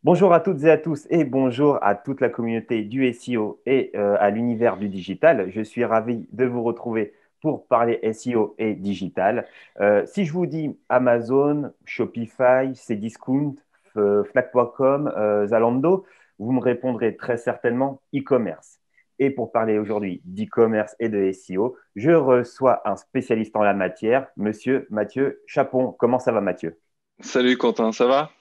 Bonjour à toutes et à tous et bonjour à toute la communauté du SEO et à l'univers du digital. Je suis ravi de vous retrouver pour parler SEO et digital. Si je vous dis Amazon, Shopify, Cdiscount, Fnac.com, Zalando, vous me répondrez très certainement e-commerce. Et pour parler aujourd'hui d'e-commerce et de SEO, je reçois un spécialiste en la matière, Monsieur Mathieu Chapon. Comment ça va, Mathieu? Salut Quentin, ça va?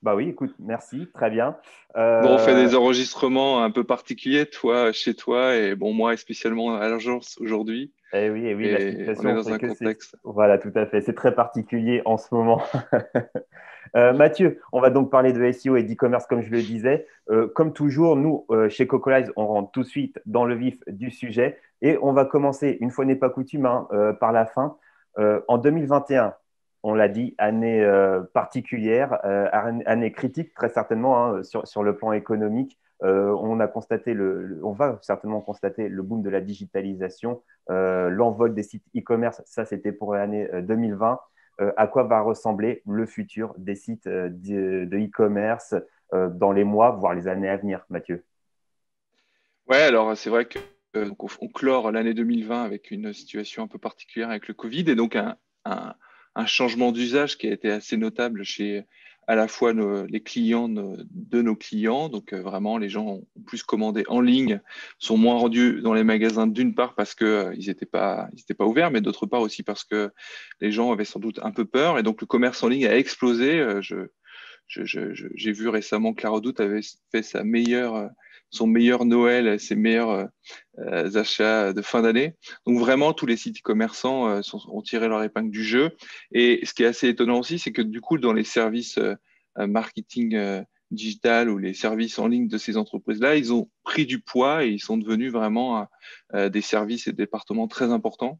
Bah oui, écoute, merci, très bien. Bon, on fait Euh, des enregistrements un peu particuliers, toi, chez toi, et bon, moi, spécialement à l'agence aujourd'hui, eh oui, la et on est situation dans fait un que c'est... contexte. Voilà, tout à fait. C'est très particulier en ce moment. Mathieu, on va donc parler de SEO et d'e-commerce, comme je le disais. Comme toujours, nous, chez Cocolize, on rentre tout de suite dans le vif du sujet et on va commencer, une fois n'est pas coutume, hein, par la fin. En 2021, on l'a dit, année particulière, année critique, très certainement, hein, sur le plan économique. On a constaté on va certainement constater le boom de la digitalisation, l'envol des sites e-commerce. Ça, c'était pour l'année 2020. À quoi va ressembler le futur des sites de e-commerce dans les mois, voire les années à venir, Mathieu? Ouais, alors c'est vrai que donc, on clore l'année 2020 avec une situation un peu particulière avec le Covid, et donc un, un changement d'usage qui a été assez notable chez à la fois les clients de nos clients. Donc vraiment, les gens ont plus commandé en ligne, sont moins rendus dans les magasins, d'une part parce que ils étaient pas ouverts, mais d'autre part aussi parce que les gens avaient sans doute un peu peur, et donc le commerce en ligne a explosé. J'ai vu récemment que la Redoute avait fait son meilleur Noël, ses meilleurs achats de fin d'année. Donc vraiment, tous les sites e-commerçants ont tiré leur épingle du jeu. Et ce qui est assez étonnant aussi, c'est que du coup, dans les services marketing digital ou les services en ligne de ces entreprises-là, ils ont pris du poids et ils sont devenus vraiment des services et des départements très importants.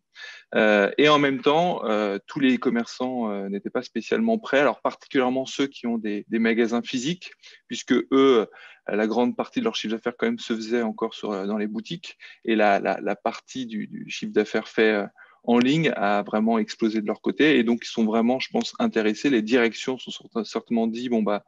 Et en même temps, tous les commerçants n'étaient pas spécialement prêts, alors particulièrement ceux qui ont des magasins physiques, puisque eux, la grande partie de leur chiffre d'affaires quand même se faisait encore dans les boutiques, et la partie du chiffre d'affaires fait en ligne a vraiment explosé de leur côté, et donc ils sont vraiment, je pense, intéressés. Les directions sont certainement dit, bon bah,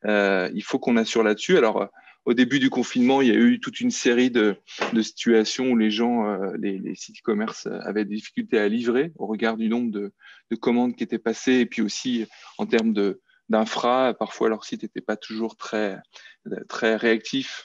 il faut qu'on assure là-dessus. Alors, au début du confinement, il y a eu toute une série de situations où les gens, les sites e-commerce avaient des difficultés à livrer au regard du nombre de commandes qui étaient passées, et puis aussi en termes d'infra, parfois leur site n'était pas toujours très réactif,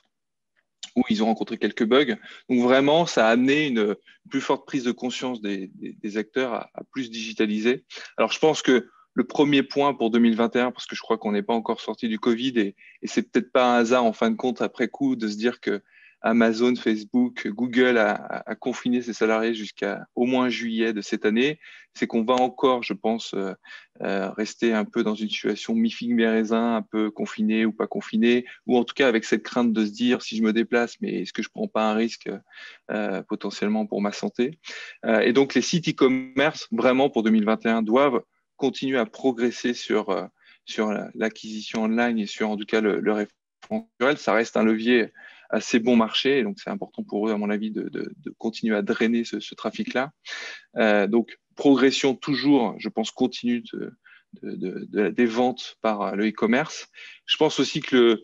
où ils ont rencontré quelques bugs. Donc vraiment, ça a amené une plus forte prise de conscience des acteurs à plus digitaliser. Alors je pense que le premier point pour 2021, parce que je crois qu'on n'est pas encore sorti du Covid, et c'est peut-être pas un hasard en fin de compte après coup de se dire que Amazon, Facebook, Google a confiné ses salariés jusqu'à au moins juillet de cette année, c'est qu'on va encore, je pense, rester un peu dans une situation mi-figue mi-raisin, un peu confiné ou pas confiné, ou en tout cas avec cette crainte de se dire, si je me déplace, mais est-ce que je prends pas un risque potentiellement pour ma santé? Et donc les sites e-commerce, vraiment pour 2021, doivent continuer à progresser sur l'acquisition online et sur en tout cas le référentiel. Ça reste un levier assez bon marché, et donc c'est important pour eux, à mon avis, de continuer à drainer ce trafic-là. Donc, progression toujours, je pense, continue des ventes par le e-commerce. Je pense aussi que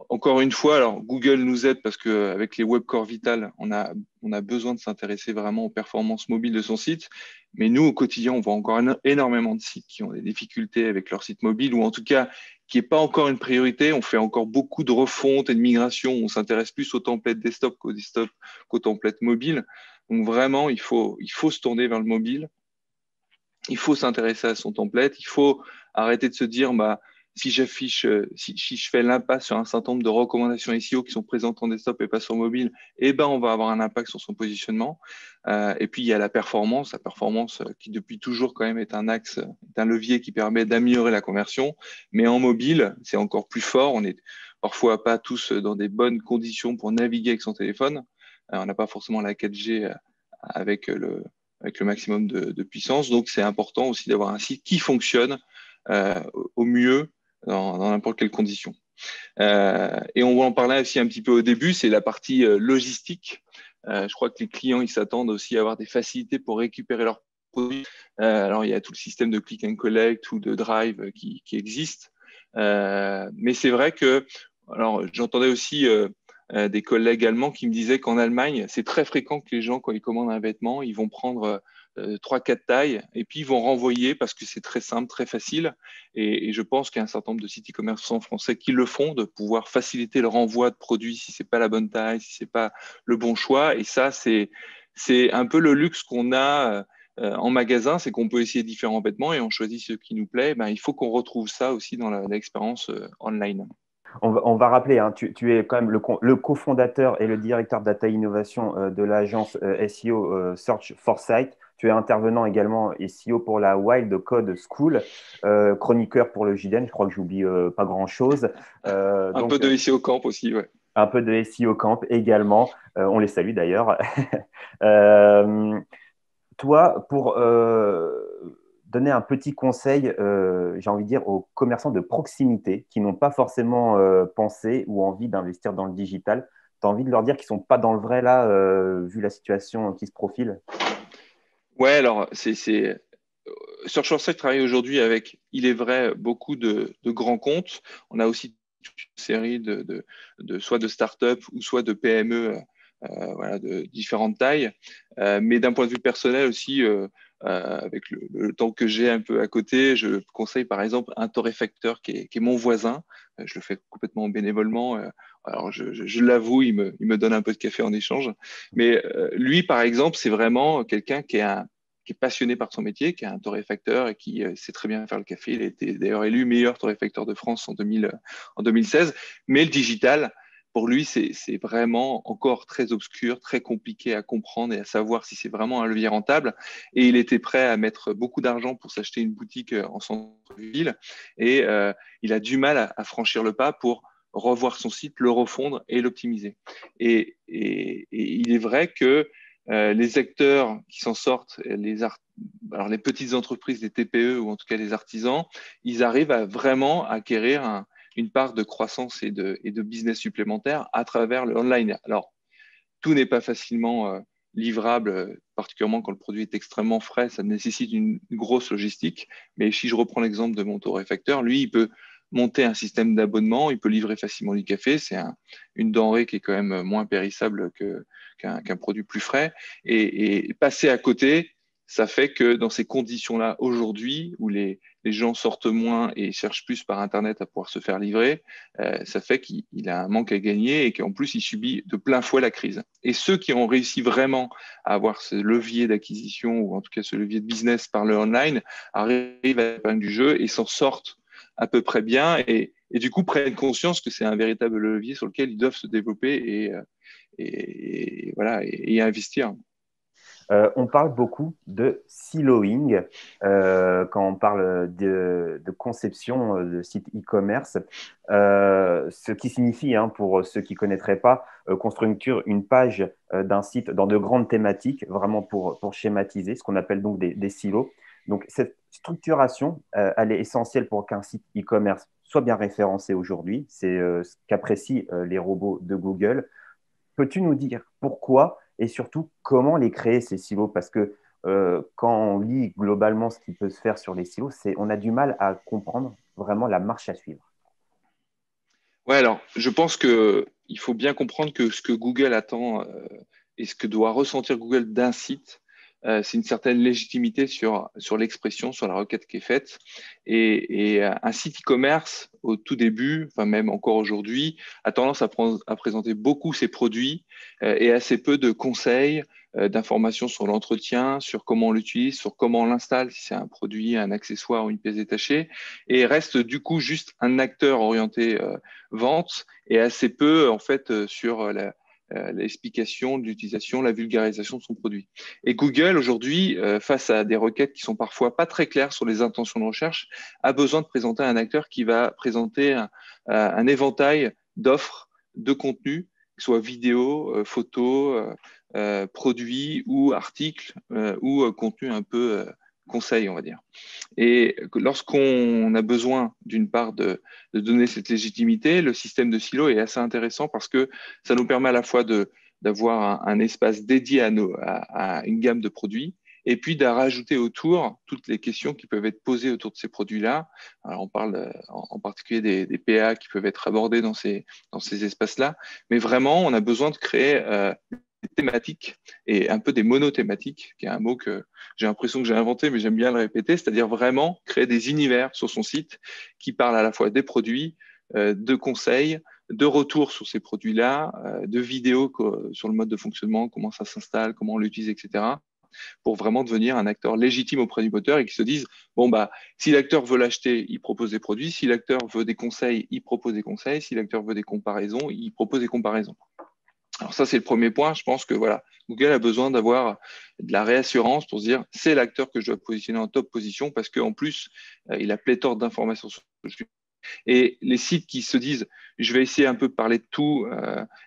encore une fois, alors Google nous aide parce qu'avec les Web Core Vital, on a besoin de s'intéresser vraiment aux performances mobiles de son site. Mais nous, au quotidien, on voit encore énormément de sites qui ont des difficultés avec leur site mobile, ou en tout cas qui n'est pas encore une priorité. On fait encore beaucoup de refontes et de migrations. On s'intéresse plus aux templates desktop qu'aux templates mobiles. Donc vraiment, il faut se tourner vers le mobile. Il faut s'intéresser à son template. Il faut arrêter de se dire, bah, si je fais l'impasse sur un certain nombre de recommandations SEO qui sont présentes en desktop et pas sur mobile, eh ben, on va avoir un impact sur son positionnement. Et puis, il y a la performance qui depuis toujours quand même est un axe, est un levier qui permet d'améliorer la conversion. Mais en mobile, c'est encore plus fort. On est parfois pas tous dans des bonnes conditions pour naviguer avec son téléphone. On n'a pas forcément la 4G avec avec le maximum de puissance. Donc, c'est important aussi d'avoir un site qui fonctionne au mieux dans n'importe quelle condition. Et on va en parler aussi un petit peu au début, c'est la partie logistique. Je crois que les clients, ils s'attendent aussi à avoir des facilités pour récupérer leurs produits. Alors, il y a tout le système de click and collect ou de drive qui existe. Mais c'est vrai que, alors j'entendais aussi des collègues allemands qui me disaient qu'en Allemagne, c'est très fréquent que les gens, quand ils commandent un vêtement, ils vont prendre 3-4 tailles et puis ils vont renvoyer parce que c'est très simple, très facile. Et je pense qu'il y a un certain nombre de sites e-commerçants français qui le font, de pouvoir faciliter le renvoi de produits si c'est pas la bonne taille, si c'est pas le bon choix. Et ça, c'est un peu le luxe qu'on a en magasin, c'est qu'on peut essayer différents vêtements et on choisit ce qui nous plaît. Ben, il faut qu'on retrouve ça aussi dans l'expérience online. On va rappeler, hein, tu es quand même le cofondateur et le directeur data innovation de l'agence SEO Search Foresight. Tu es intervenant également SEO pour la Wild Code School, chroniqueur pour le JDN. Je crois que j'oublie pas grand-chose. Un peu Donc, de SEO Camp aussi, ouais. un peu de SEO Camp également. On les salue d'ailleurs. Euh, Toi, pour donner un petit conseil, j'ai envie de dire aux commerçants de proximité qui n'ont pas forcément pensé ou envie d'investir dans le digital, tu as envie de leur dire qu'ils ne sont pas dans le vrai là, vu la situation qui se profile? Ouais, alors, Search Foresight travaille aujourd'hui avec, il est vrai, beaucoup de grands comptes. On a aussi toute une série soit de startups ou soit de PME voilà, de différentes tailles. Mais d'un point de vue personnel aussi, avec le temps que j'ai un peu à côté, je conseille par exemple un torréfacteur qui est mon voisin. Je le fais complètement bénévolement. Alors, je l'avoue, il me donne un peu de café en échange. Mais lui, par exemple, c'est vraiment quelqu'un qui est passionné par son métier, qui est un torréfacteur et qui sait très bien faire le café. Il a été d'ailleurs élu meilleur torréfacteur de France en 2016. Mais le digital, pour lui, c'est vraiment encore très obscur, très compliqué à comprendre et à savoir si c'est vraiment un levier rentable. Et il était prêt à mettre beaucoup d'argent pour s'acheter une boutique en centre-ville. Et il a du mal à franchir le pas pour revoir son site, le refondre et l'optimiser. Et il est vrai que les acteurs qui s'en sortent, alors les petites entreprises, les TPE ou en tout cas les artisans, ils arrivent à vraiment acquérir une part de croissance et de business supplémentaire à travers le online. Alors, tout n'est pas facilement livrable, particulièrement quand le produit est extrêmement frais, ça nécessite une grosse logistique. Mais si je reprends l'exemple de mon torréfacteur, lui, il peut monter un système d'abonnement, il peut livrer facilement du café. C'est une denrée qui est quand même moins périssable qu'un produit plus frais. Et passer à côté, ça fait que dans ces conditions-là, aujourd'hui, où les gens sortent moins et cherchent plus par Internet à pouvoir se faire livrer, ça fait qu'il a un manque à gagner et qu'en plus, il subit de plein fouet la crise. Et ceux qui ont réussi vraiment à avoir ce levier d'acquisition ou en tout cas ce levier de business par le online arrivent à la fin du jeu et s'en sortent à peu près bien et du coup prennent conscience que c'est un véritable levier sur lequel ils doivent se développer et voilà et investir. On parle beaucoup de siloing quand on parle de conception de sites e-commerce, ce qui signifie, hein, pour ceux qui ne connaîtraient pas, construire une page d'un site dans de grandes thématiques, vraiment pour schématiser, ce qu'on appelle donc des silos. Donc, cette structuration, elle est essentielle pour qu'un site e-commerce soit bien référencé aujourd'hui. C'est ce qu'apprécient les robots de Google. Peux-tu nous dire pourquoi et surtout comment les créer, ces silos? Parce que quand on lit globalement ce qui peut se faire sur les silos, on a du mal à comprendre vraiment la marche à suivre. Ouais, alors je pense que il faut bien comprendre que ce que Google attend et ce que doit ressentir Google d'un site, c'est une certaine légitimité sur l'expression, sur la requête qui est faite. Et un site e-commerce, au tout début, enfin même encore aujourd'hui, a tendance à présenter beaucoup ses produits et assez peu de conseils, d'informations sur l'entretien, sur comment on l'utilise, sur comment on l'installe, si c'est un produit, un accessoire ou une pièce détachée, et reste du coup juste un acteur orienté vente et assez peu en fait sur l'explication de l'utilisation, la vulgarisation de son produit. Et Google, aujourd'hui, face à des requêtes qui sont parfois pas très claires sur les intentions de recherche, a besoin de présenter un acteur qui va présenter un éventail d'offres, de contenus, que ce soit vidéo, photos, produits ou articles ou contenu un peu conseil, on va dire. Et lorsqu'on a besoin, d'une part, de donner cette légitimité, le système de silo est assez intéressant parce que ça nous permet à la fois d'avoir un espace dédié à une gamme de produits et puis de rajouter autour toutes les questions qui peuvent être posées autour de ces produits-là. Alors, on parle en particulier des PA qui peuvent être abordés dans ces espaces-là, mais vraiment, on a besoin de créer des thématiques et un peu des monothématiques, qui est un mot que j'ai l'impression que j'ai inventé, mais j'aime bien le répéter, c'est-à-dire vraiment créer des univers sur son site qui parlent à la fois des produits, de conseils, de retours sur ces produits-là, de vidéos sur le mode de fonctionnement, comment ça s'installe, comment on l'utilise, etc., pour vraiment devenir un acteur légitime auprès du moteur et qui se disent, bon, bah, si l'acteur veut l'acheter, il propose des produits, si l'acteur veut des conseils, il propose des conseils, si l'acteur veut des comparaisons, il propose des comparaisons. Alors ça, c'est le premier point. Je pense que voilà, Google a besoin d'avoir de la réassurance pour se dire, c'est l'acteur que je dois positionner en top position parce qu'en plus, il a pléthore d'informations sur ce que je. Et les sites qui se disent, je vais essayer un peu de parler de tout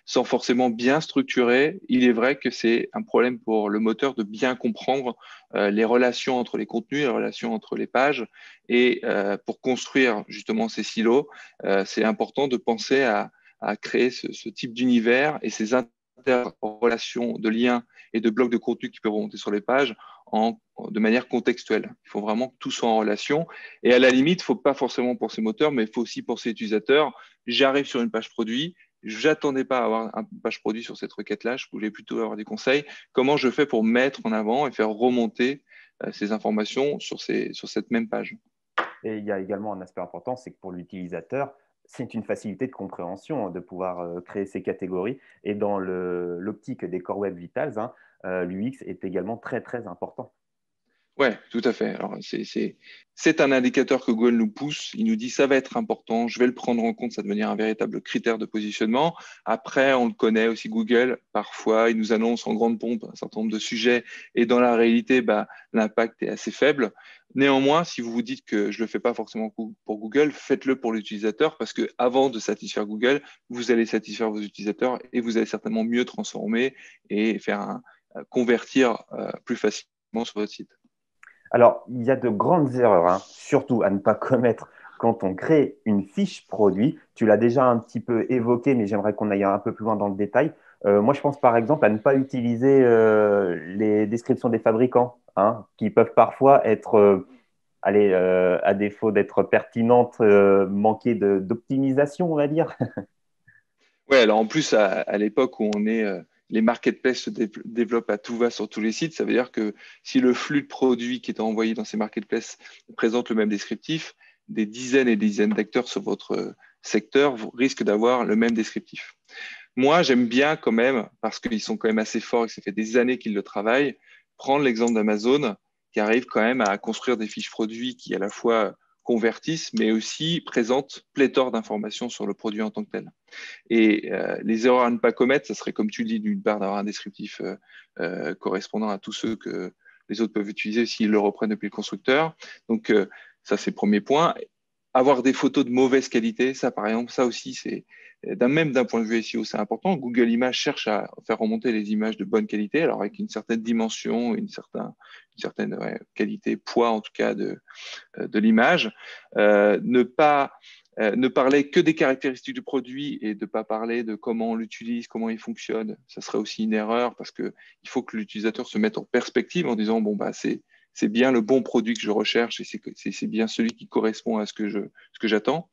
sans forcément bien structurer, il est vrai que c'est un problème pour le moteur de bien comprendre les relations entre les contenus, les relations entre les pages. Et pour construire justement ces silos, c'est important de penser à créer ce type d'univers et ces interrelations de liens et de blocs de contenu qui peuvent remonter sur les pages de manière contextuelle. Il faut vraiment que tout soit en relation. Et à la limite, il ne faut pas forcément penser moteur, mais il faut aussi penser utilisateur. J'arrive sur une page produit, je n'attendais pas à avoir une page produit sur cette requête-là, je voulais plutôt avoir des conseils. Comment je fais pour mettre en avant et faire remonter ces informations sur cette même page? Et il y a également un aspect important, c'est que pour l'utilisateur, c'est une facilité de compréhension de pouvoir créer ces catégories. Et dans l'optique des Core Web Vitals, hein, l'UX est également très, très important. Ouais, tout à fait. Alors, c'est un indicateur que Google nous pousse. Il nous dit ça va être important, je vais le prendre en compte, ça va devenir un véritable critère de positionnement. Après, on le connaît aussi Google. Parfois, il nous annonce en grande pompe un certain nombre de sujets et dans la réalité, bah, l'impact est assez faible. Néanmoins, si vous vous dites que je le fais pas forcément pour Google, faites-le pour l'utilisateur parce que avant de satisfaire Google, vous allez satisfaire vos utilisateurs et vous allez certainement mieux transformer et faire convertir plus facilement sur votre site. Alors, il y a de grandes erreurs, hein, surtout à ne pas commettre quand on crée une fiche produit. Tu l'as déjà un petit peu évoqué, mais j'aimerais qu'on aille un peu plus loin dans le détail. Moi, je pense par exemple à ne pas utiliser les descriptions des fabricants, hein, qui peuvent parfois être, allez, à défaut d'être pertinentes, manquer d'optimisation, on va dire. Ouais, alors en plus, à l'époque où les marketplaces développent à tout va sur tous les sites, ça veut dire que si le flux de produits qui est envoyé dans ces marketplaces présente le même descriptif, des dizaines et des dizaines d'acteurs sur votre secteur risquent d'avoir le même descriptif. Moi, j'aime bien quand même, parce qu'ils sont quand même assez forts et que ça fait des années qu'ils le travaillent, prendre l'exemple d'Amazon qui arrive quand même à construire des fiches produits qui à la fois convertissent, mais aussi présentent pléthore d'informations sur le produit en tant que tel. Et les erreurs à ne pas commettre, ça serait, comme tu dis, d'une part d'avoir un descriptif correspondant à tous ceux que les autres peuvent utiliser s'ils le reprennent depuis le constructeur. Donc, ça, c'est le premier point. Avoir des photos de mauvaise qualité, ça, par exemple, ça aussi, c'est même d'un point de vue SEO, c'est important. Google Images cherche à faire remonter les images de bonne qualité, alors avec une certaine dimension, une certaine qualité, poids en tout cas de l'image. Ne parler que des caractéristiques du produit et de ne pas parler de comment on l'utilise, comment il fonctionne, ça serait aussi une erreur parce qu'il faut que l'utilisateur se mette en perspective en disant bon, bah, c'est bien le bon produit que je recherche et c'est bien celui qui correspond à ce que j'attends.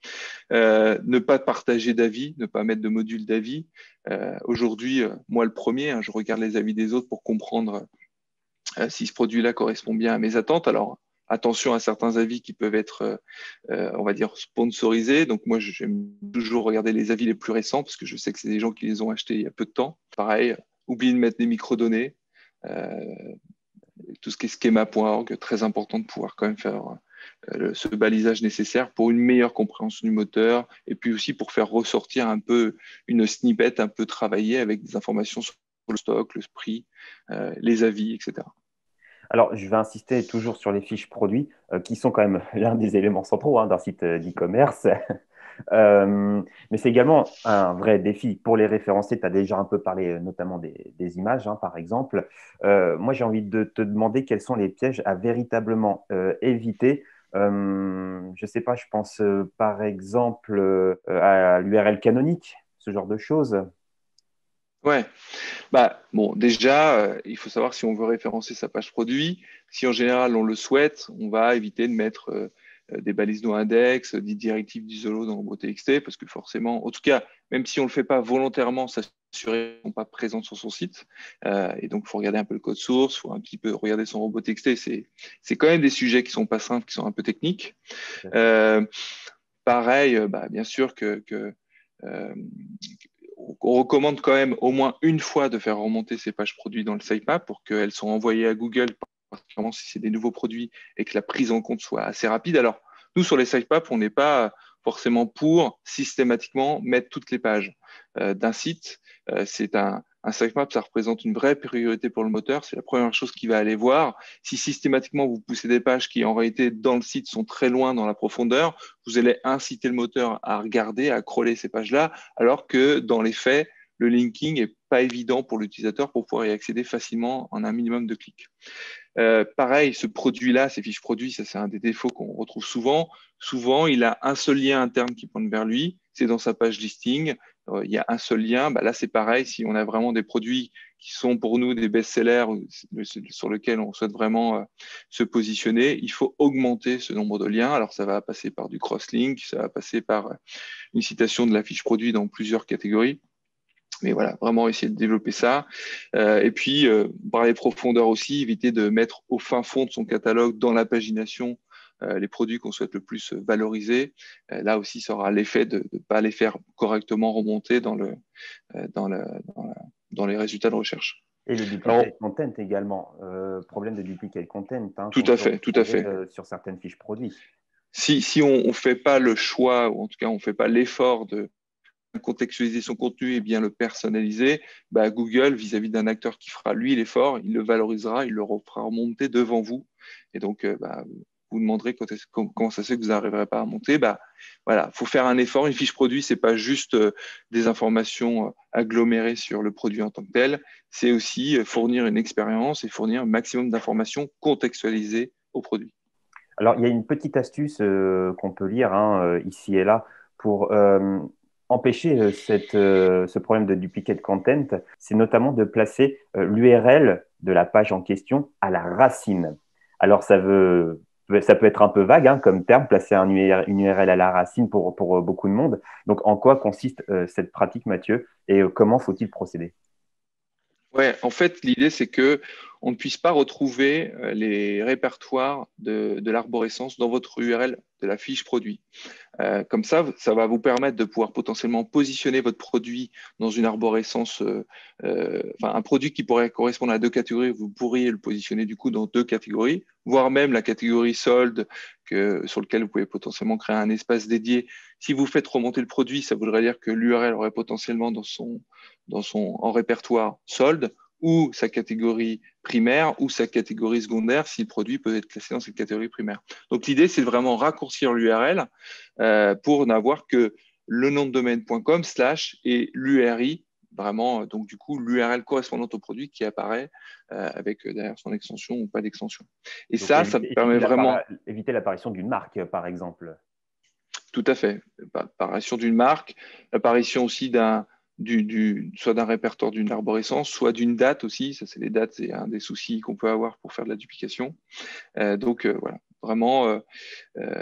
Ne pas partager d'avis, ne pas mettre de module d'avis. Aujourd'hui, moi le premier, hein, je regarde les avis des autres pour comprendre si ce produit-là correspond bien à mes attentes. Alors, attention à certains avis qui peuvent être, on va dire, sponsorisés. Donc, moi, j'aime toujours regarder les avis les plus récents parce que je sais que c'est des gens qui les ont achetés il y a peu de temps. Pareil, oubliez de mettre des microdonnées. Tout ce qui est schema.org, très important de pouvoir quand même faire ce balisage nécessaire pour une meilleure compréhension du moteur et puis aussi pour faire ressortir un peu une snippet un peu travaillée avec des informations sur le stock, le prix, les avis, etc. Alors, je vais insister toujours sur les fiches produits, qui sont quand même l'un des éléments centraux hein, d'un site d'e-commerce. Mais c'est également un vrai défi pour les référencer. Tu as déjà un peu parlé notamment des images, hein, par exemple. Moi, j'ai envie de te demander quels sont les pièges à véritablement éviter. Je ne sais pas, je pense par exemple à l'URL canonique, ce genre de choses. Ouais. Bah, bon, déjà, il faut savoir si on veut référencer sa page produit. Si en général on le souhaite, on va éviter de mettre des balises no-index, des directives d'ISO dans robot.txt, parce que forcément, en tout cas, même si on ne le fait pas volontairement, s'assurer qu'elles ne sont pas présentes sur son site. Et donc, il faut regarder un peu le code source, il faut un petit peu regarder son robot.txt. C'est quand même des sujets qui sont pas simples, qui sont un peu techniques. Euh, Pareil, bah, bien sûr que euh, on recommande quand même au moins une fois de faire remonter ces pages produits dans le sitemap pour qu'elles soient envoyées à Google, particulièrement si c'est des nouveaux produits et que la prise en compte soit assez rapide. Alors, nous, sur les sitemaps, on n'est pas forcément pour systématiquement mettre toutes les pages d'un site. C'est un sitemap, ça représente une vraie priorité pour le moteur. C'est la première chose qu'il va aller voir. Si systématiquement vous poussez des pages qui en réalité dans le site sont très loin dans la profondeur, vous allez inciter le moteur à regarder, à crawler ces pages-là, alors que dans les faits, le linking n'est pas évident pour l'utilisateur pour pouvoir y accéder facilement en un minimum de clics. Pareil, ce produit-là, ces fiches produits, ça c'est un des défauts qu'on retrouve souvent. Souvent, il a un seul lien interne qui pointe vers lui, c'est dans sa page listing. Il y a un seul lien. Bah, là, c'est pareil, si on a vraiment des produits qui sont pour nous des best-sellers sur lesquels on souhaite vraiment se positionner, il faut augmenter ce nombre de liens. Alors, ça va passer par du cross-link, ça va passer par une citation de la fiche produit dans plusieurs catégories. Mais voilà, vraiment essayer de développer ça. Et puis, par les profondeurs aussi, éviter de mettre au fin fond de son catalogue, dans la pagination, les produits qu'on souhaite le plus valoriser. Là aussi, ça aura l'effet de ne pas les faire correctement remonter dans, le, dans, la, dans les résultats de recherche. Et le Alors, duplicate content également. Problème de duplicate content tout qu'on à peut fait, tout à retrouver fait. sur certaines fiches produits. Si on ne fait pas le choix, ou en tout cas on ne fait pas l'effort de contextualiser son contenu et bien le personnaliser, bah, Google, vis-à-vis d'un acteur qui fera lui l'effort, il le valorisera, il le fera remonter devant vous. Et donc, bah, vous demanderez comment ça se fait que vous n'arriverez pas à monter. Bah, voilà, faut faire un effort. Une fiche produit, c'est pas juste des informations agglomérées sur le produit en tant que tel. C'est aussi fournir une expérience et fournir un maximum d'informations contextualisées au produit. Alors, il y a une petite astuce qu'on peut lire ici et là pour empêcher ce problème de duplicate content. C'est notamment de placer l'URL de la page en question à la racine. Alors, ça peut être un peu vague comme terme, placer une URL à la racine pour beaucoup de monde. Donc, en quoi consiste cette pratique, Mathieu, et comment faut-il procéder? Ouais, en fait, l'idée, c'est que on ne puisse pas retrouver les répertoires de l'arborescence dans votre URL de la fiche produit. Comme ça va vous permettre de pouvoir potentiellement positionner votre produit dans une arborescence, enfin un produit qui pourrait correspondre à deux catégories, vous pourriez le positionner du coup dans deux catégories, voire même la catégorie solde sur lequel vous pouvez potentiellement créer un espace dédié. Si vous faites remonter le produit, ça voudrait dire que l'URL aurait potentiellement en répertoire solde ou sa catégorie primaire ou sa catégorie secondaire si le produit peut être classé dans cette catégorie primaire. Donc l'idée, c'est de vraiment raccourcir l'URL pour n'avoir que le nom de domaine.com slash et l'URI, vraiment, donc du coup, l'URL correspondante au produit qui apparaît avec derrière son extension ou pas d'extension. Et Donc, ça permet vraiment, éviter l'apparition d'une marque, par exemple. tout à fait, apparition d'une marque, l'apparition aussi soit d'un répertoire d'une arborescence, soit d'une date aussi. Ça, c'est les dates, c'est un des soucis qu'on peut avoir pour faire de la duplication. Donc, voilà, vraiment,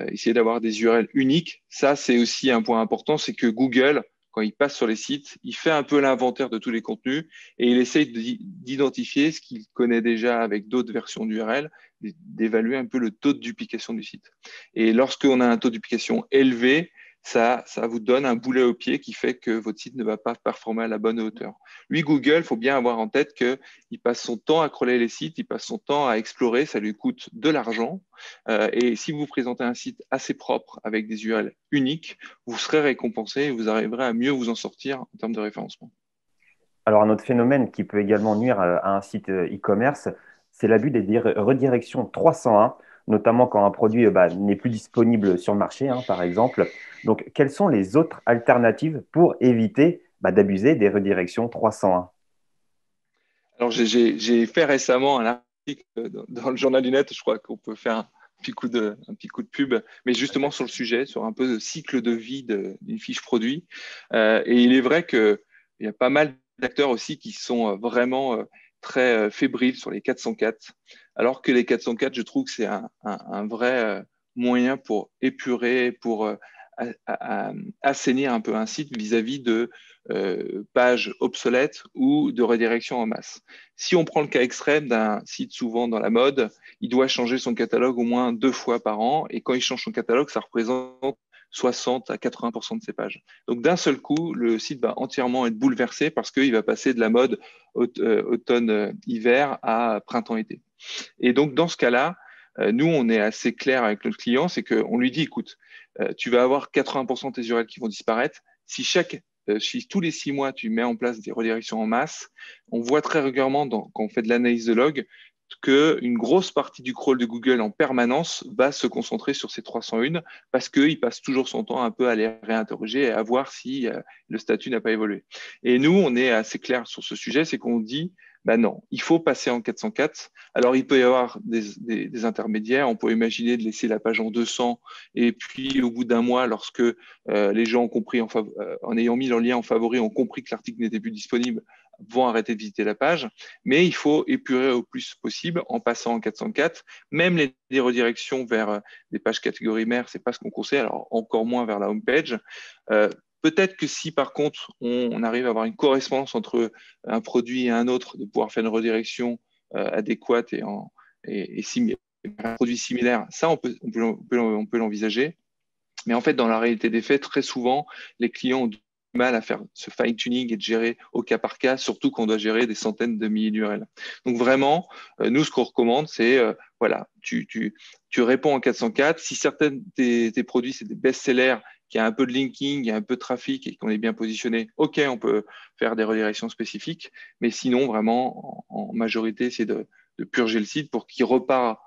essayer d'avoir des URL uniques. Ça, c'est aussi un point important, c'est que Google, quand il passe sur les sites, il fait un peu l'inventaire de tous les contenus et il essaye d'identifier ce qu'il connaît déjà avec d'autres versions d'URL, d'évaluer un peu le taux de duplication du site. Et lorsqu'on a un taux de duplication élevé, ça vous donne un boulet au pied qui fait que votre site ne va pas performer à la bonne hauteur. Lui, Google, il faut bien avoir en tête qu'il passe son temps à crawler les sites, il passe son temps à explorer, ça lui coûte de l'argent. Et si vous présentez un site assez propre avec des URL uniques, vous serez récompensé et vous arriverez à mieux vous en sortir en termes de référencement. Alors, un autre phénomène qui peut également nuire à un site e-commerce, c'est l'abus des redirections 301, notamment quand un produit n'est plus disponible sur le marché, par exemple. Donc, quelles sont les autres alternatives pour éviter d'abuser des redirections 301? Alors, j'ai fait récemment un article dans le journal du net, je crois qu'on peut faire un petit coup de pub, mais justement sur le sujet, sur un peu le cycle de vie d'une fiche produit. Et il est vrai qu'il y a pas mal acteurs aussi qui sont vraiment très fébriles sur les 404, alors que les 404, je trouve que c'est un vrai moyen pour épurer, pour assainir un peu un site vis-à-vis de pages obsolètes ou de redirection en masse. Si on prend le cas extrême d'un site souvent dans la mode, il doit changer son catalogue au moins 2 fois par an, et quand il change son catalogue, ça représente 60 à 80% de ses pages. Donc d'un seul coup, le site va entièrement être bouleversé parce qu'il va passer de la mode automne-hiver à printemps-été. Et donc dans ce cas-là, nous, on est assez clair avec notre client, c'est qu'on lui dit, écoute, tu vas avoir 80% de tes URL qui vont disparaître. Si tous les 6 mois, tu mets en place des redirections en masse, on voit très régulièrement, quand on fait de l'analyse de log, qu'une grosse partie du crawl de Google en permanence va se concentrer sur ces 301 parce qu'il passe toujours son temps un peu à les réinterroger et à voir si le statut n'a pas évolué. Et nous, on est assez clair sur ce sujet, c'est qu'on dit, bah non, il faut passer en 404. Alors, il peut y avoir des intermédiaires. On peut imaginer de laisser la page en 200 et puis au bout d'un mois, lorsque les gens ont compris, en ayant mis leur lien en favori, ont compris que l'article n'était plus disponible, vont arrêter de visiter la page. Mais il faut épurer au plus possible en passant en 404. Même les redirections vers des pages catégorie mère, c'est pas ce qu'on conseille. Alors, encore moins vers la home page. Peut-être que si par contre on arrive à avoir une correspondance entre un produit et un autre, de pouvoir faire une redirection adéquate et un produit similaire, ça on peut l'envisager. Mais en fait, dans la réalité des faits, très souvent, les clients ont du mal à faire ce fine-tuning et de gérer au cas par cas, surtout quand on doit gérer des centaines de milliers d'URL. Donc vraiment, nous, ce qu'on recommande, c'est, voilà, tu réponds en 404. Si certains de tes produits, c'est des best-sellers, qui a un peu de linking, il y a un peu de trafic et qu'on est bien positionné, OK, on peut faire des redirections spécifiques. Mais sinon, vraiment, en majorité, c'est de purger le site pour qu'il repart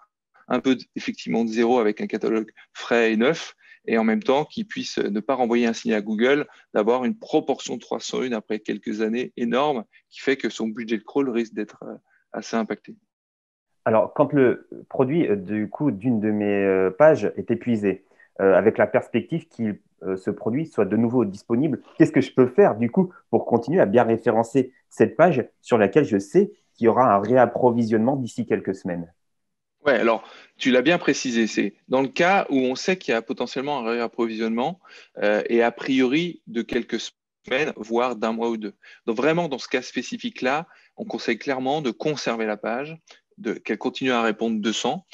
un peu effectivement de zéro avec un catalogue frais et neuf, et en même temps qu'ils puissent ne pas renvoyer un signal à Google, d'avoir une proportion de 301 après quelques années énorme, qui fait que son budget de crawl risque d'être assez impacté. Alors, quand le produit du coup d'une de mes pages est épuisé, avec la perspective qu'il ce produit soit de nouveau disponible, qu'est-ce que je peux faire du coup pour continuer à bien référencer cette page sur laquelle je sais qu'il y aura un réapprovisionnement d'ici quelques semaines? Ouais, alors tu l'as bien précisé, c'est dans le cas où on sait qu'il y a potentiellement un réapprovisionnement et a priori de quelques semaines, voire d'un mois ou deux. Donc vraiment, dans ce cas spécifique-là, on conseille clairement de conserver la page, qu'elle continue à répondre 200.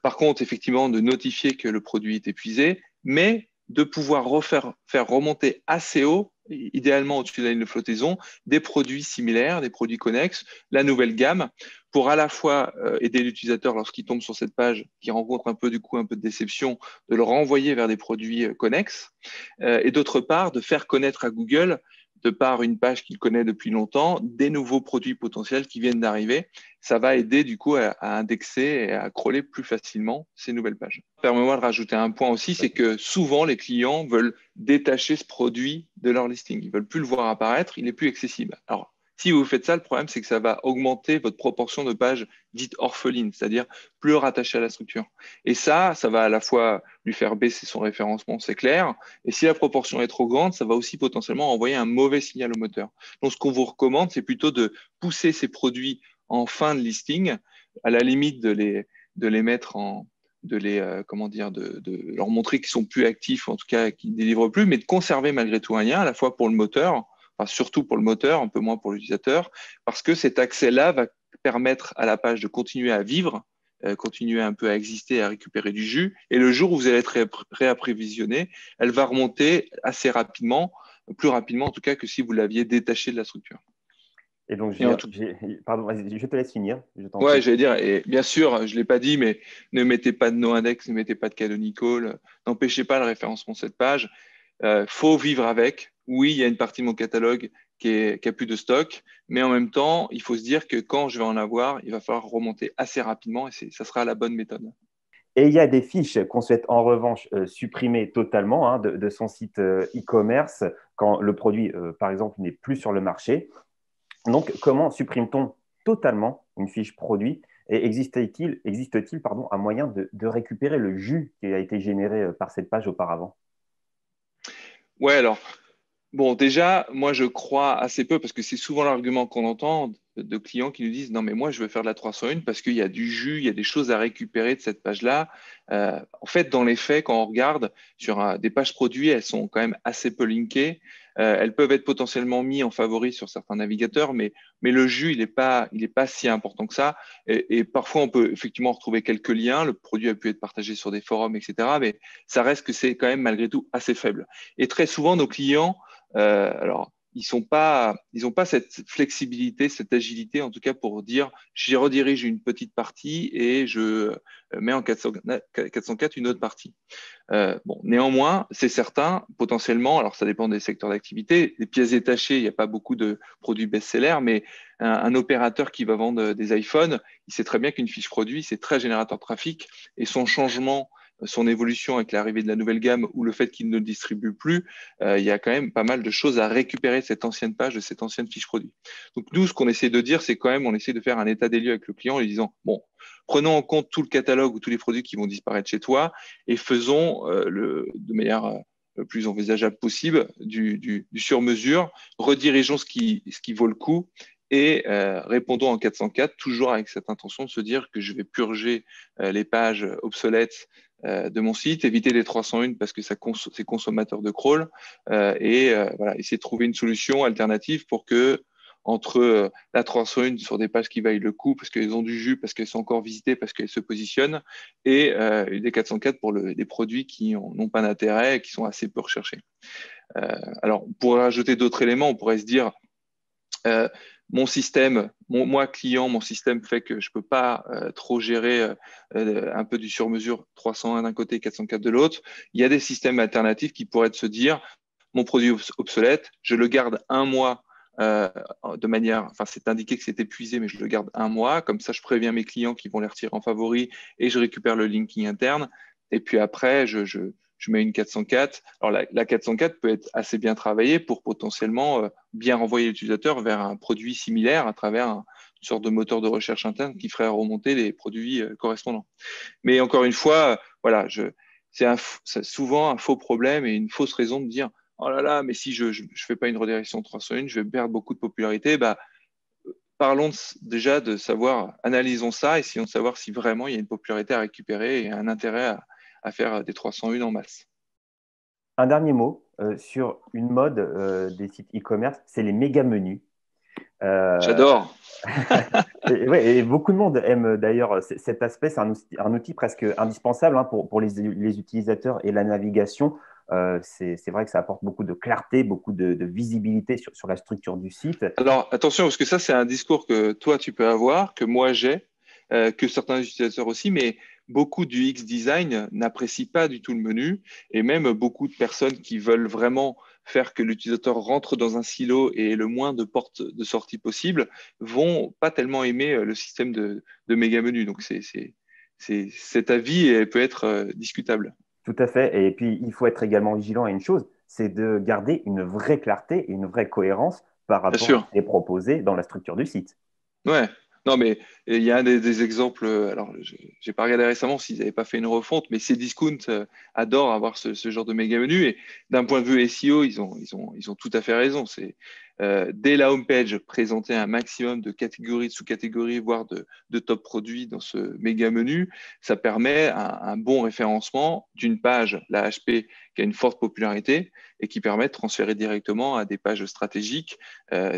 Par contre, effectivement, de notifier que le produit est épuisé, mais de pouvoir faire remonter assez haut, idéalement au-dessus de la ligne de flottaison, des produits similaires, des produits connexes, la nouvelle gamme, pour à la fois aider l'utilisateur lorsqu'il tombe sur cette page, qui rencontre un peu du coup un peu de déception, de le renvoyer vers des produits connexes, et d'autre part de faire connaître à Google, de par une page qu'il connaît depuis longtemps, des nouveaux produits potentiels qui viennent d'arriver. Ça va aider du coup à indexer et à crawler plus facilement ces nouvelles pages. Permets-moi de rajouter un point aussi, c'est que souvent les clients veulent détacher ce produit de leur listing. Ils veulent plus le voir apparaître, il n'est plus accessible. Alors, si vous faites ça, le problème, c'est que ça va augmenter votre proportion de pages dites orphelines, c'est-à-dire plus rattachées à la structure. Et ça va à la fois lui faire baisser son référencement, c'est clair. Et si la proportion est trop grande, ça va aussi potentiellement envoyer un mauvais signal au moteur. Donc, ce qu'on vous recommande, c'est plutôt de pousser ces produits en fin de listing, à la limite de les mettre en, de les, comment dire, de leur montrer qu'ils sont plus actifs, en tout cas qu'ils ne délivrent plus, mais de conserver malgré tout un lien, à la fois pour le moteur, enfin, surtout pour le moteur, un peu moins pour l'utilisateur, parce que cet accès-là va permettre à la page de continuer à vivre, continuer un peu à exister, à récupérer du jus. Et le jour où vous allez être réapprévisionné, elle va remonter assez rapidement, plus rapidement en tout cas que si vous l'aviez détaché de la structure. Et donc, Et en tout pardon, vas-y, je te laisse finir, je t'en Ouais, prie. j'allais dire, et bien sûr, je ne l'ai pas dit, mais ne mettez pas de no-index, ne mettez pas de canonical, n'empêchez pas le référencement de cette page. Faut vivre avec. Oui, il y a une partie de mon catalogue qui a plus de stock, mais en même temps, il faut se dire que quand je vais en avoir, il va falloir remonter assez rapidement et ça sera la bonne méthode. Et il y a des fiches qu'on souhaite en revanche supprimer totalement hein, de son site e-commerce quand le produit, par exemple, n'est plus sur le marché. Donc, comment supprime-t-on totalement une fiche produit et existe-t-il un moyen de récupérer le jus qui a été généré par cette page auparavant? Ouais, alors, Bon, déjà, moi, je crois assez peu parce que c'est souvent l'argument qu'on entend de clients qui nous disent non, mais moi, je veux faire de la 301 parce qu'il y a du jus, il y a des choses à récupérer de cette page-là. En fait, dans les faits, quand on regarde sur des pages produits, elles sont quand même assez peu linkées. Elles peuvent être potentiellement mises en favori sur certains navigateurs, mais le jus, il est pas si important que ça. Et parfois, on peut effectivement retrouver quelques liens. Le produit a pu être partagé sur des forums, etc. Mais ça reste que c'est quand même malgré tout assez faible. Et très souvent, nos clients alors, ils ont pas cette flexibilité, cette agilité, en tout cas pour dire, j'y redirige une petite partie et je mets en 404 une autre partie. Bon, néanmoins, c'est certain, potentiellement, alors ça dépend des secteurs d'activité, les pièces détachées, il n'y a pas beaucoup de produits best-sellers, mais un opérateur qui va vendre des iPhones, il sait très bien qu'une fiche produit, c'est très générateur de trafic et son changement, son évolution avec l'arrivée de la nouvelle gamme ou le fait qu'il ne distribue plus, il y a quand même pas mal de choses à récupérer de cette ancienne page, de cette ancienne fiche produit. Donc nous, ce qu'on essaie de dire, c'est quand même, on essaie de faire un état des lieux avec le client en lui disant, bon, prenons en compte tout le catalogue ou tous les produits qui vont disparaître chez toi et faisons de manière le plus envisageable possible du sur-mesure, redirigeons ce qui vaut le coup et répondons en 404, toujours avec cette intention de se dire que je vais purger les pages obsolètes de mon site, éviter les 301 parce que c'est consommateur de crawl voilà, essayer de trouver une solution alternative pour que entre la 301 sur des pages qui vaillent le coup parce qu'elles ont du jus, parce qu'elles sont encore visitées, parce qu'elles se positionnent, et des 404 pour des produits qui n'ont pas d'intérêt et qui sont assez peu recherchés. Alors, on pourrait rajouter d'autres éléments, on pourrait se dire, euh, mon système, moi client, mon système fait que je ne peux pas trop gérer un peu du sur-mesure 301 d'un côté et 404 de l'autre. Il y a des systèmes alternatifs qui pourraient se dire, mon produit obsolète, je le garde un mois euh, de manière, enfin c'est indiqué que c'est épuisé, mais je le garde un mois, comme ça je préviens mes clients qui vont les retirer en favori et je récupère le linking interne. Et puis après, je mets une 404. Alors la 404 peut être assez bien travaillée pour potentiellement bien renvoyer l'utilisateur vers un produit similaire à travers une sorte de moteur de recherche interne qui ferait remonter les produits correspondants. Mais encore une fois, voilà, c'est souvent un faux problème et une fausse raison de dire oh là là, mais si je fais pas une redirection 301, je vais perdre beaucoup de popularité. Bah, parlons déjà de savoir, analysons ça, essayons de savoir si vraiment il y a une popularité à récupérer et un intérêt à faire des 301 en masse. Un dernier mot sur une mode des sites e-commerce, c'est les méga menus. Euh, J'adore. ouais, et beaucoup de monde aime d'ailleurs cet aspect. C'est un outil presque indispensable hein, pour les utilisateurs et la navigation. C'est vrai que ça apporte beaucoup de clarté, beaucoup de visibilité sur la structure du site. Alors, attention, parce que ça, c'est un discours que toi, tu peux avoir, que moi, j'ai, que certains utilisateurs aussi, mais beaucoup du X-Design n'apprécient pas du tout le menu, et même beaucoup de personnes qui veulent vraiment faire que l'utilisateur rentre dans un silo et ait le moins de portes de sortie possible, vont pas tellement aimer le système de méga menu. Donc, cet avis peut être discutable. Tout à fait. Et puis, il faut être également vigilant à une chose, c'est de garder une vraie clarté et une vraie cohérence par Bien rapport à sûr. ce qui est proposé dans la structure du site. Ouais. Non, mais il y a des exemples. Alors, j'ai pas regardé récemment s'ils n'avaient pas fait une refonte, mais Cdiscount adore avoir ce genre de méga menu. Et d'un point de vue SEO, ils ont tout à fait raison. C'est dès la homepage, présenter un maximum de catégories, de sous-catégories, voire de top produits dans ce méga menu. Ça permet un bon référencement d'une page, la HP, qui a une forte popularité et qui permet de transférer directement à des pages stratégiques.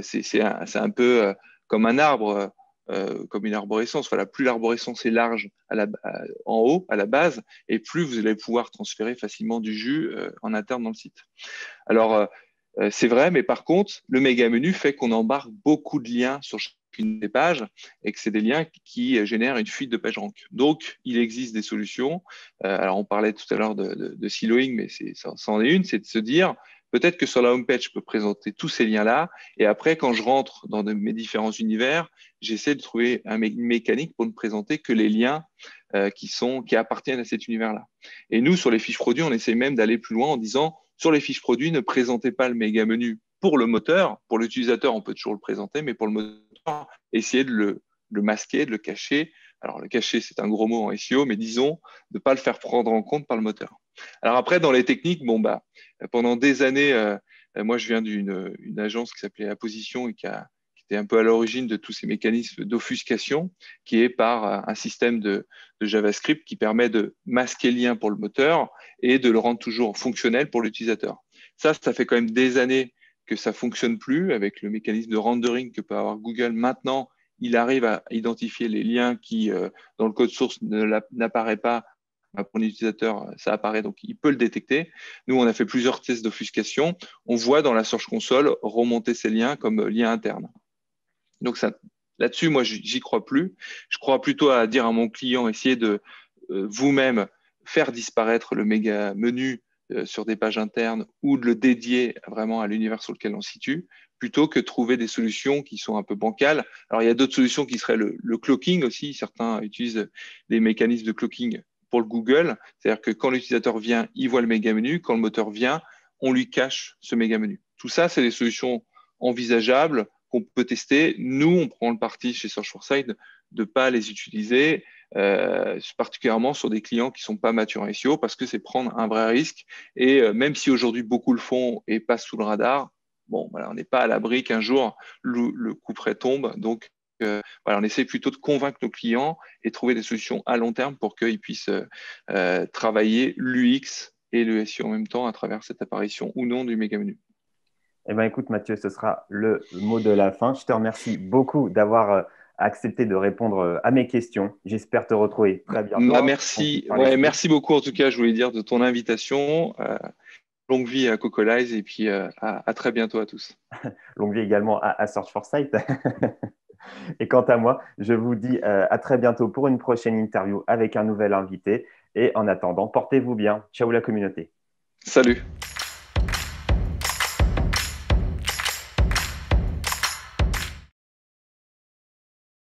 C'est un peu comme un arbre, comme une arborescence. Voilà, plus l'arborescence est large en haut, à la base, et plus vous allez pouvoir transférer facilement du jus en interne dans le site. Alors, c'est vrai, mais par contre, le méga menu fait qu'on embarque beaucoup de liens sur chacune des pages et que c'est des liens qui génèrent une fuite de PageRank. Donc, il existe des solutions. Alors, on parlait tout à l'heure de siloing, mais ça en est une, c'est de se dire, peut-être que sur la homepage, je peux présenter tous ces liens-là. Et après, quand je rentre dans mes différents univers, j'essaie de trouver une mécanique pour ne présenter que les liens qui appartiennent à cet univers-là. Et nous, sur les fiches produits, on essaie même d'aller plus loin en disant, sur les fiches produits, ne présentez pas le méga menu pour le moteur. Pour l'utilisateur, on peut toujours le présenter, mais pour le moteur, essayez de le masquer, de le cacher. Alors, le cacher, c'est un gros mot en SEO, mais disons, de ne pas le faire prendre en compte par le moteur. Alors après, dans les techniques, bon, bah, pendant des années, Moi, je viens d'une agence qui s'appelait Apposition et qui était un peu à l'origine de tous ces mécanismes d'offuscation, qui est par un système de JavaScript qui permet de masquer le lien pour le moteur et de le rendre toujours fonctionnel pour l'utilisateur. Ça fait quand même des années que ça fonctionne plus avec le mécanisme de rendering que peut avoir Google. Maintenant, il arrive à identifier les liens qui, dans le code source, n'apparaissent pas. Pour l'utilisateur, ça apparaît, donc il peut le détecter. Nous, on a fait plusieurs tests d'offuscation. On voit dans la Search Console remonter ces liens comme liens internes. Donc là-dessus, moi, j'y crois plus. Je crois plutôt à dire à mon client, essayez de vous-même faire disparaître le méga menu sur des pages internes ou de le dédier vraiment à l'univers sur lequel on se situe, plutôt que trouver des solutions qui sont un peu bancales. Alors, il y a d'autres solutions qui seraient le cloaking aussi. Certains utilisent des mécanismes de cloaking pour le Google. C'est-à-dire que quand l'utilisateur vient, il voit le méga menu. Quand le moteur vient, on lui cache ce méga menu. Tout ça, c'est des solutions envisageables qu'on peut tester. Nous, on prend le parti chez Search4Site de ne pas les utiliser, particulièrement sur des clients qui ne sont pas matures en SEO, parce que c'est prendre un vrai risque. Et même si aujourd'hui beaucoup le font et passent sous le radar, bon, voilà, on n'est pas à l'abri qu'un jour le coup près tombe. Donc, voilà, on essaie plutôt de convaincre nos clients et trouver des solutions à long terme pour qu'ils puissent travailler l'UX et le SEO en même temps à travers cette apparition ou non du méga menu. Eh bien, écoute, Mathieu, ce sera le mot de la fin. Je te remercie beaucoup d'avoir accepté de répondre à mes questions. J'espère te retrouver très bientôt, Bah, hein, pour qu'on puisse merci, parler ouais, suite. merci beaucoup en tout cas, je voulais dire de ton invitation. Longue vie à Cocolize et puis à très bientôt à tous. Longue vie également à Search for Site. Et quant à moi, je vous dis à très bientôt pour une prochaine interview avec un nouvel invité. Et en attendant, portez-vous bien. Ciao la communauté. Salut.